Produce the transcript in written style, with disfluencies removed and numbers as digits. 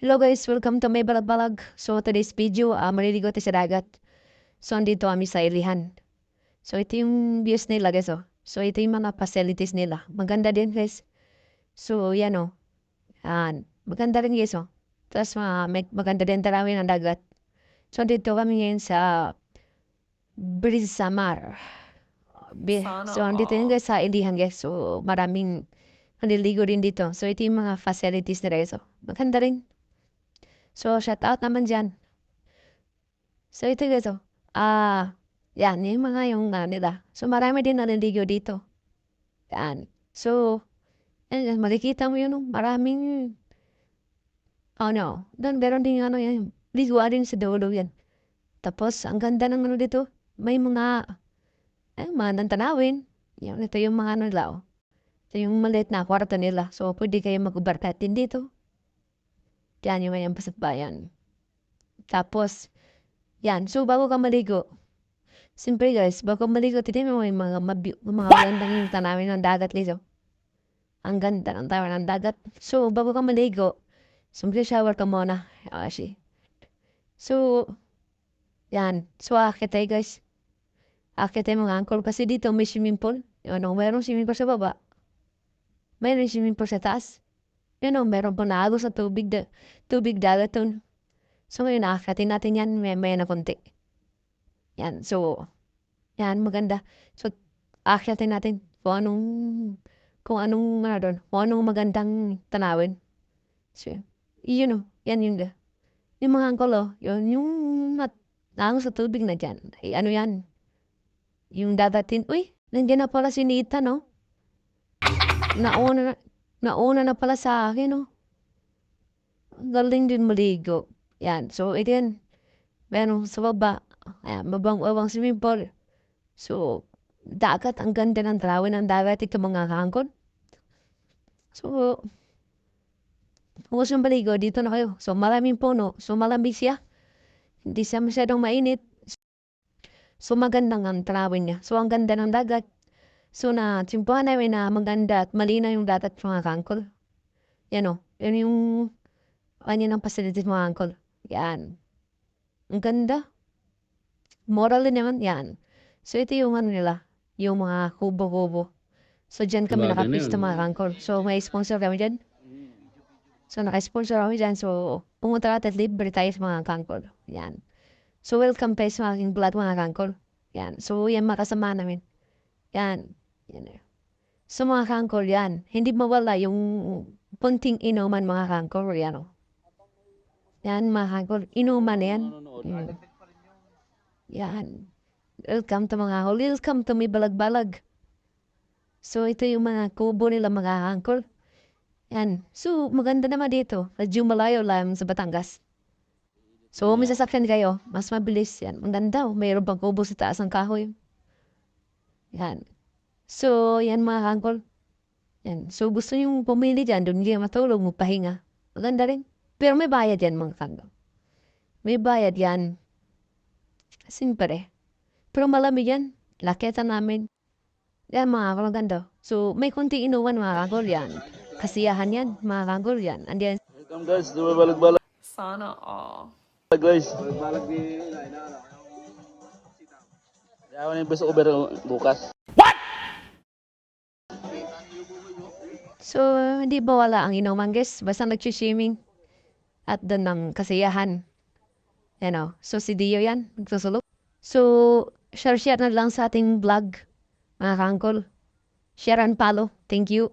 Hello guys, welcome to my balag-balag. So today's video, maliligo tayo sa dagat. So andito kami sa Ilihan. So ito yung views nila guys oh. So ito yung mga facilities nila. Maganda din guys. So yan oh. Maganda rin guys oh. Tapos maganda din tarawin ng dagat. So dito kami ngayon sa Bridge Samar. So andito yun guys sa Ilihan guys. So maraming naliligo din dito. So ito yung mga facilities nila guys oh. Maganda rin. So, shout out naman dyan. So, ito guys, oh. Yan, yung mga yung nila. So, marami din naliligo dito. Yan. So, yan, makikita mo yun, oh. Maraming, doon, meron din yan. Liguan din sa dulo yan. Tapos, ang ganda ng dito. May mga nantanawin. Yan, ito yung mga nila, oh. Ito yung maliit na kwarto nila. So, pwede kayo mag-ubarkat din dito. Yan, yung mayang bayan. Tapos, yan. So, bago ka maligo, siyempre guys, bago maligo, titignan mo yung mga magandang yung tanawin ng dagat dito. Ang ganda ng tawa ng dagat. So, bago ka maligo, siyempre shower ka muna. So, yan. So, akit tayo guys. Akit tayo mga angkol. Kasi dito may swimming pool. Mayroong swimming pool sa baba. Mayroong swimming pool sa taas. Meron po naagos sa tubig dagat dun. So, ngayon, nakakatin natin yan, may na konti. Yan, so, yan, maganda. So, akyatin natin kung anong magandang tanawin. So, yun yan yung, yung mga angkol, yun, yung naangos sa tubig na dyan. Ay, yan, yung dadating, uy, nandiyan na pala si Nita, no? Nauna na pala sa akin, no? Galing din maligo. Yan. So, ito yan. Meron sa baba. Ayan, mabang swimming pool. So, dagat. Ang ganda ng trawin ng dagat. Ito mga kangkon. So, kung gusto maligo, dito na kayo. So, maraming puno. So, malamig siya. Hindi siya masyadong mainit. So, maganda ang trawin niya. So, ang ganda ng dagat. So, simpuhan namin na maganda at malinaw yung dagat mga kangkol. Yan o. Yan yung ng facilities mga uncle. Yan. Ang ganda. Moral din naman. Yan. So, ito yung nila. Yung mga kubo-kubo. So, dyan kami nakapista mga uncle. So, may sponsor kami dyan. So, naka-sponsor kami dyan. So, pumunta at libre tayo sa mga uncle. Yan. So, welcome tayo sa aking vlog mga uncle. Yan. So, yan makasama namin. Yan. Yan. So, mga uncle, yan. Hindi mawala yung punting inuman mga uncle. Yan o. Yan, mga kagol. Inuman yan. Yan. Welcome to mga hol. Welcome to may balag-balag. So, ito yung mga kubo nila mga angkol. Yan. So, maganda naman dito. Medyo malayo lang sa Batangas. So, may sasakyan kayo. Mas mabilis yan. Maganda. Mayroon pang kubo sa taas ng kahoy. Yan. So, yan mga angkol. Yan. So, gusto nyo pumili dyan. Doon nyo matulog mo pahinga. Maganda rin. Pero may bayad yan mga kanggo. May bayad yan. Siyempre. Pero malamig yan. Laketa namin. Yan mga maganda. So may kunti inuwan mga kangol yan. Kasiyahan yan mga kangol yan. And yan. Welcome guys, di ba balag-balag Sana all. guys. Balag di Yawan yung beso Uber bukas. So hindi ba wala ang inuman guys. Basta nag-swimming. At doon ng kasiyahan. So si Dio yan, nagsusulok. So, share na lang sa ating vlog, mga kangkol. Share and follow. Thank you.